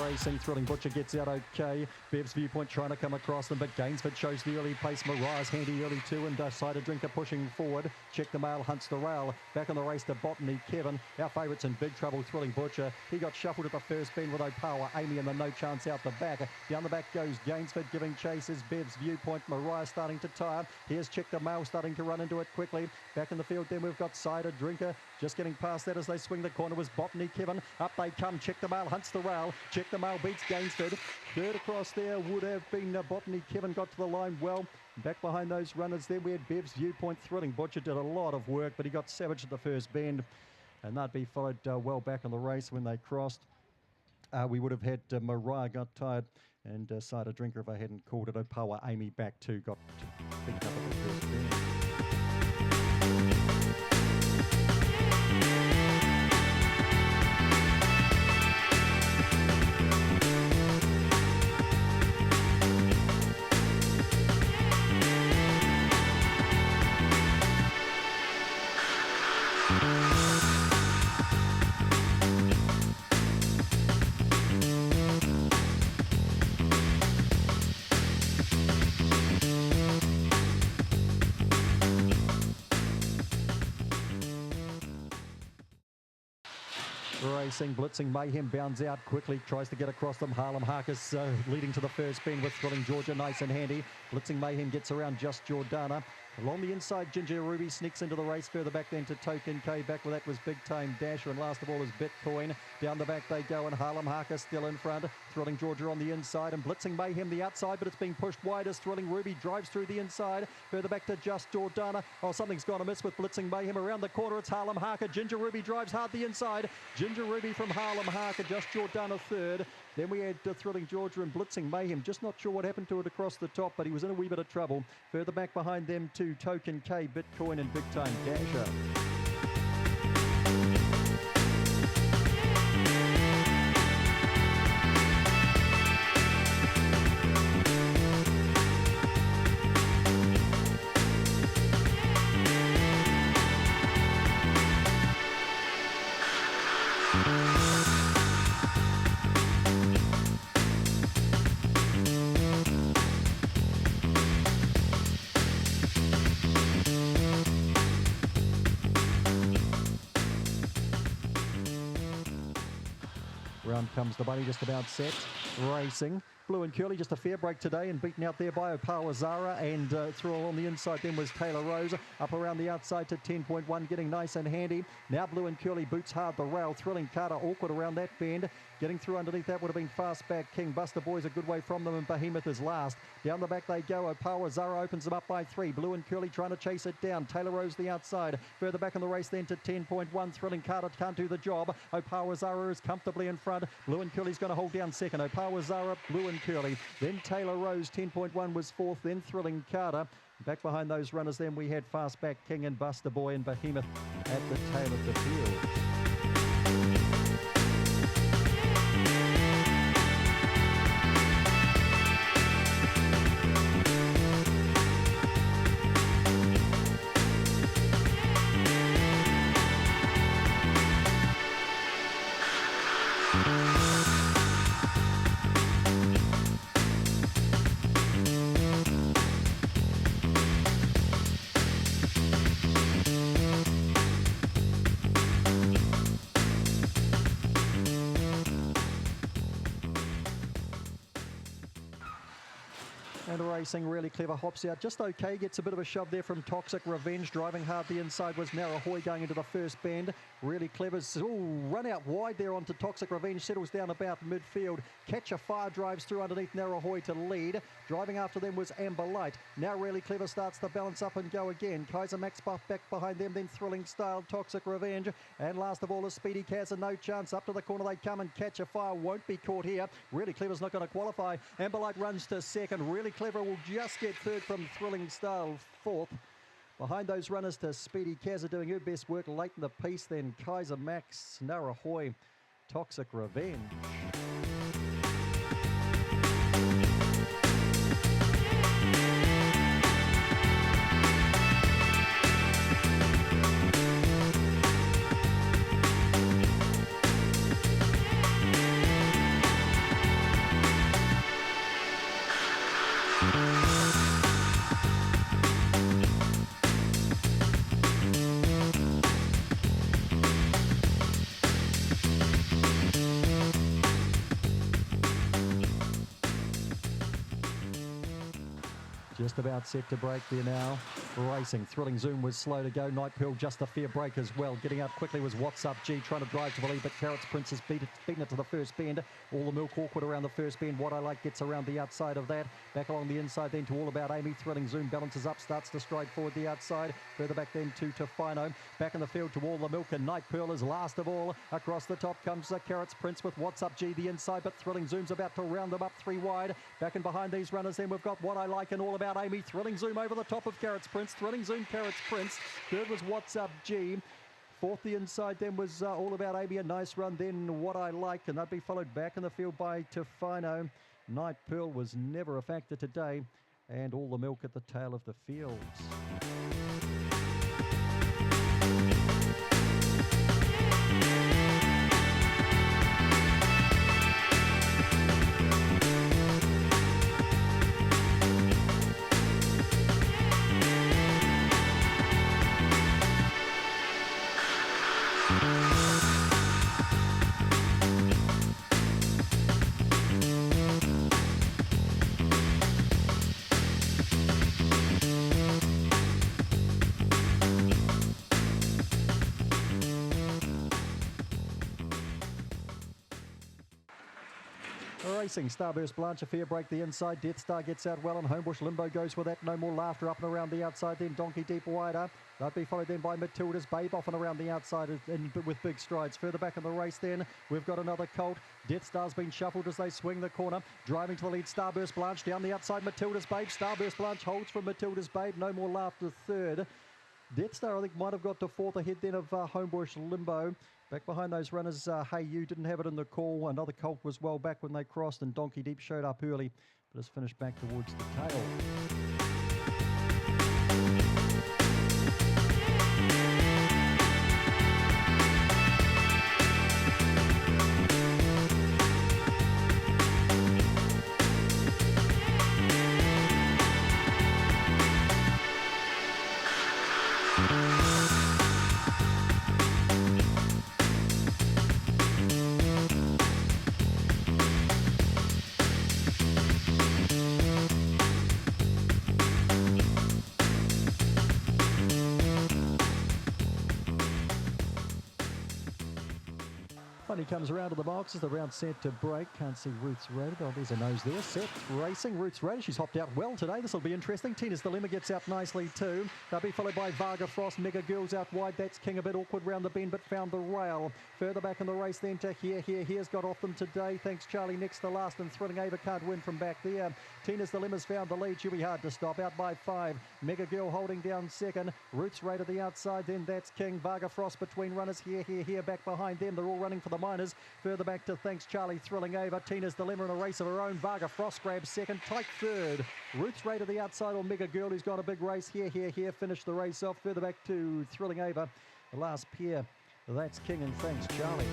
Racing, Thrilling Butcher gets out okay. Bev's Viewpoint trying to come across them, but Gainsford shows the early pace. Mariah's handy early too, and Cider Drinker pushing forward. Check the Mail hunts the rail. Back on the race to Botany Kevin. Our favourite's in big trouble, Thrilling Butcher. He got shuffled at the first bend with O'Power. Amy and the no chance out the back. Down the back goes Gainsford giving chases. Bev's Viewpoint. Mariah starting to tire. Here's Check the Mail starting to run into it quickly. Back in the field then we've got Cider Drinker. Just getting past that as they swing the corner was Botany Kevin. Up they come. Check the Mail hunts the rail. Check the Mail beats Gainsford. Third across there would have been Botany Kevin, got to the line well. Back behind those runners there we had Bev's Viewpoint. Thrilling Butcher did a lot of work, but he got savaged at the first bend. And that'd be followed well back on the race when they crossed. We would have had Mariah got tired, and Cider Drinker, if I hadn't called it, O'Power Amy back too, got picked up at the first bend. Racing, Blitzing Mayhem bounds out quickly, tries to get across them. Harlem Harkus leading to the first bend with Thrilling Georgia nice and handy. Blitzing Mayhem gets around just Jordana. Along the inside, Ginger Ruby sneaks into the race. Further back then to Token K. Back with that was Big Time Dasher. And last of all is Bitcoin. Down the back they go, and Harlem Harkus still in front. Thrilling Georgia on the inside, and Blitzing Mayhem the outside, but it's being pushed wide as Thrilling Ruby drives through the inside. Further back to just Jordana. Oh, something's gone amiss with Blitzing Mayhem. Around the corner, it's Harlem Harker. Ginger Ruby drives hard the inside. Ginger Ruby from Harlem Harker, just Jordana third. Then we had Thrilling Georgia and Blitzing Mayhem. Just not sure what happened to it across the top, but he was in a wee bit of trouble. Further back behind them too, Token K, Bitcoin and Big Time Dasher. Round comes the bunny, just about set. Racing. Blue and Curly, just a fair break today and beaten out there by O'Power Zara, and through on the inside then was Taylor Rose. Up around the outside to 10.1, getting nice and handy. Now Blue and Curly boots hard the rail. Thrilling Carter awkward around that bend. Getting through underneath that would have been Fastback King. Buster Boy's a good way from them, and Behemoth is last. Down the back they go. O'Power Zara opens them up by 3. Blue and Curly trying to chase it down. Taylor Rose the outside. Further back in the race then to 10.1. Thrilling Carter can't do the job. O'Power Zara is comfortably in front. Blue and Curly's going to hold down second. O'Power Zara, Blue and Curly. Then Taylor Rose, 10.1 was fourth. Then Thrilling Carter. Back behind those runners then we had Fastback King and Buster Boy and Behemoth at the tail of the field. And Racing, really clever, hops out just okay, gets a bit of a shove there from Toxic Revenge. Driving hard the inside was Narahoy going into the first bend. Really clever. Run out wide there onto Toxic Revenge, settles down about midfield. Catch a Fire drives through underneath Narahoy to lead. Driving after them was Amber Light. Now Really Clever starts to balance up and go again. Kaiser Max Buff back behind them, then Thrilling Style, Toxic Revenge. And last of all is Speedy Kaz, and no chance. Up to the corner they come, and Catch a Fire won't be caught here. Really Clever's not going to qualify. Amber Light runs to second. Really Clever will just get third from Thrilling Style, fourth. Behind those runners to Speedy Kaz, doing her best work late in the piece. Then Kaiser Max, Narahoy, Toxic Revenge. Just about set to break there now. Racing. Thrilling Zoom was slow to go. Night Pearl just a fair break as well. Getting out quickly was What's Up G, trying to drive to the lead, but Carrots Princess beaten it to the first bend. All the Milk awkward around the first bend. What I Like gets around the outside of that. Back along the inside then to All About Amy. Thrilling Zoom balances up, starts to stride forward the outside. Further back then to Tofino. Back in the field to All the Milk, and Night Pearl is last of all. Across the top comes Carrots Prince with What's Up G the inside, but Thrilling Zoom's about to round them up 3 wide. Back in behind these runners then we've got What I Like and All About Amy. Thrilling Zoom over the top of Carrots Prince. Thrilling Zoom, Carrots Prince. Third was What's Up G. Fourth the inside then was All About Amy. A nice run then What I Like, and they'd be followed back in the field by Tofino. Night Pearl was never a factor today, and All the Milk at the tail of the fields. Racing. Starburst Blanche, a fair break the inside. Death Star gets out well, and Homebush Limbo goes with that. No More Laughter up and around the outside. Then Donkey Deep wider. They'll be followed then by Matilda's Babe off and around the outside with big strides. Further back in the race then, we've got another Colt. Death Star's been shuffled as they swing the corner. Driving to the lead, Starburst Blanche down the outside. Matilda's Babe. Starburst Blanche holds from Matilda's Babe. No More Laughter third. Death Star, I think, might have got to fourth ahead then of Homebush Limbo. Back behind those runners, Hey You didn't have it in the call. Another Colt was well back when they crossed, and Donkey Deep showed up early, but has finished back towards the tail. Funny comes around to the boxes, the round set to break. Can't see Ruth's Rated. Oh, there's a nose there. Set racing. Ruth's Rated. She's hopped out well today. This will be interesting. Tina's Dilemma gets out nicely too. They'll be followed by Varga Frost. Mega Girls out wide. That's King a bit awkward round the bend, but found the rail. Further back in the race then to Here's got off them today. Thanks Charlie next to last, and Thrilling Ava can't win from back there. Tina's Dilemma's found the lead. She'll be hard to stop. Out by 5. Mega Girl holding down second. Ruth's Rated the outside. Then That's King. Varga Frost between runners. Here back behind them. They're all running for the minors. Further back to Thanks Charlie, Thrilling Ava. Tina's Dilemma in a race of her own. Varga Frost grabs second. Tight third. Ruth's Rated the outside, or Mega Girl, who's got a big race. Here. Finish the race off. Further back to Thrilling Ava. The last pair. That's King and Thanks Charlie.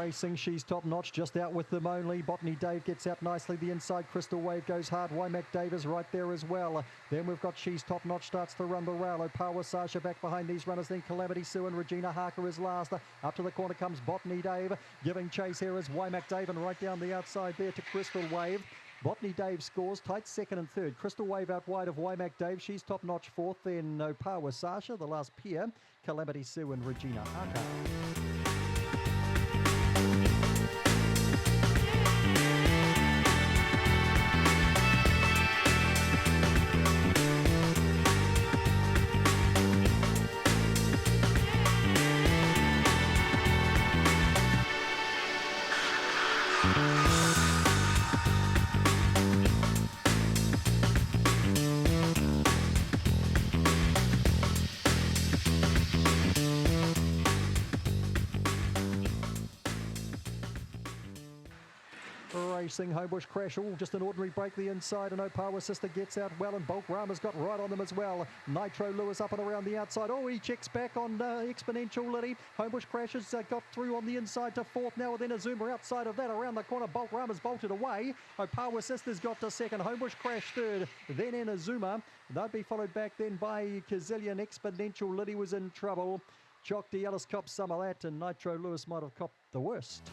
Racing, she's top notch, just out with them only. Botany Dave gets out nicely the inside. Crystal Wave goes hard. Wymac Dave is right there as well. Then we've got She's Top Notch starts to run the rail. Opawa Sasha back behind these runners. Then Calamity Sue and Regina Harker is last. Up to the corner comes Botany Dave. Giving chase here is Wymac Dave, and right down the outside there to Crystal Wave. Botany Dave scores, tight second and third. Crystal Wave out wide of Wymac Dave. She's Top Notch fourth. Then Opawa Sasha, the last pair. Calamity Sue and Regina Harker. Racing Homebush Crash, all just an ordinary break the inside, and Opawa Sister gets out well, and Bulk Rama's got right on them as well. Nitro Lewis up and around the outside. Oh, he checks back on Exponential Lily. Homebush Crash has got through on the inside to fourth now, and then a zoomer outside of that around the corner. Bulk Rama's bolted away. Opawa Sister's got to second. Homebush Crash third. Then in Azuma. They'll be followed back then by Kazillion. Exponential Lily was in trouble. Jock de Ellis copped some of that, and Nitro Lewis might have copped the worst.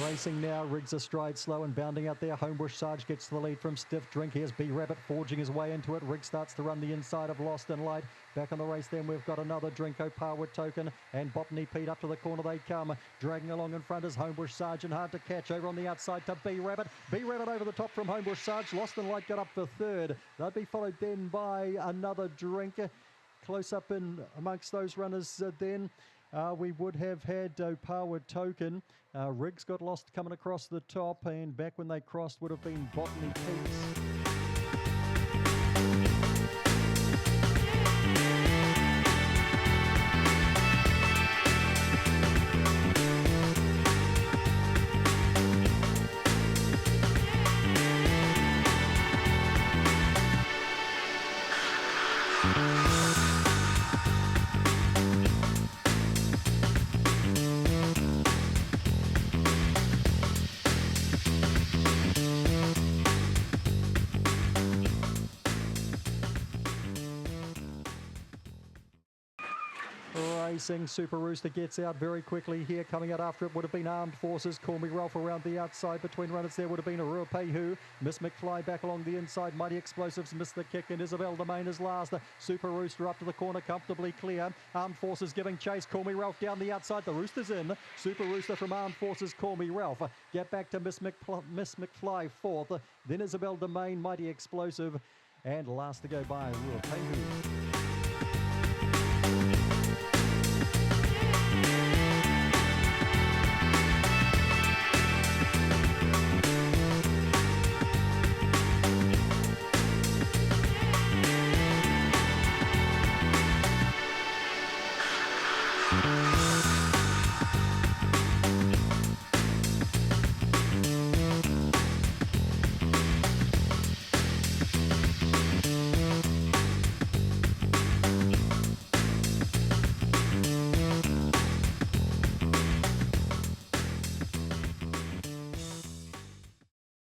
Racing now, Riggs astride, slow and bounding out there. Homebush Sarge gets the lead from Stiff Drink. Here's B Rabbit forging his way into it. Riggs starts to run the inside of Lost in Light. Back on the race then we've got another Drinko Power Token, and Botany Pete up to the corner they come. Dragging along in front is Homebush Sarge, and hard to catch over on the outside to B Rabbit. B Rabbit over the top from Homebush Sarge. Lost in Light got up for third. They'll be followed then by another Drink. Close up in amongst those runners then. We would have had Power Token. Riggs got lost coming across the top, and back when they crossed would have been Botany Peaks. Racing, Super Rooster gets out very quickly here. Coming out after it would have been Armed Forces. Call Me Ralph around the outside. Between runners there would have been Arua Pehu. Miss McFly back along the inside. Mighty Explosives missed the kick, and Isabel Domain is last. Super Rooster up to the corner, comfortably clear. Armed Forces giving chase. Call Me Ralph down the outside. The Rooster's in. Super Rooster from Armed Forces. Call Me Ralph. Get back to Miss McFly fourth. Then Isabel Domain, Mighty Explosive. And last to go by Arua Pehu.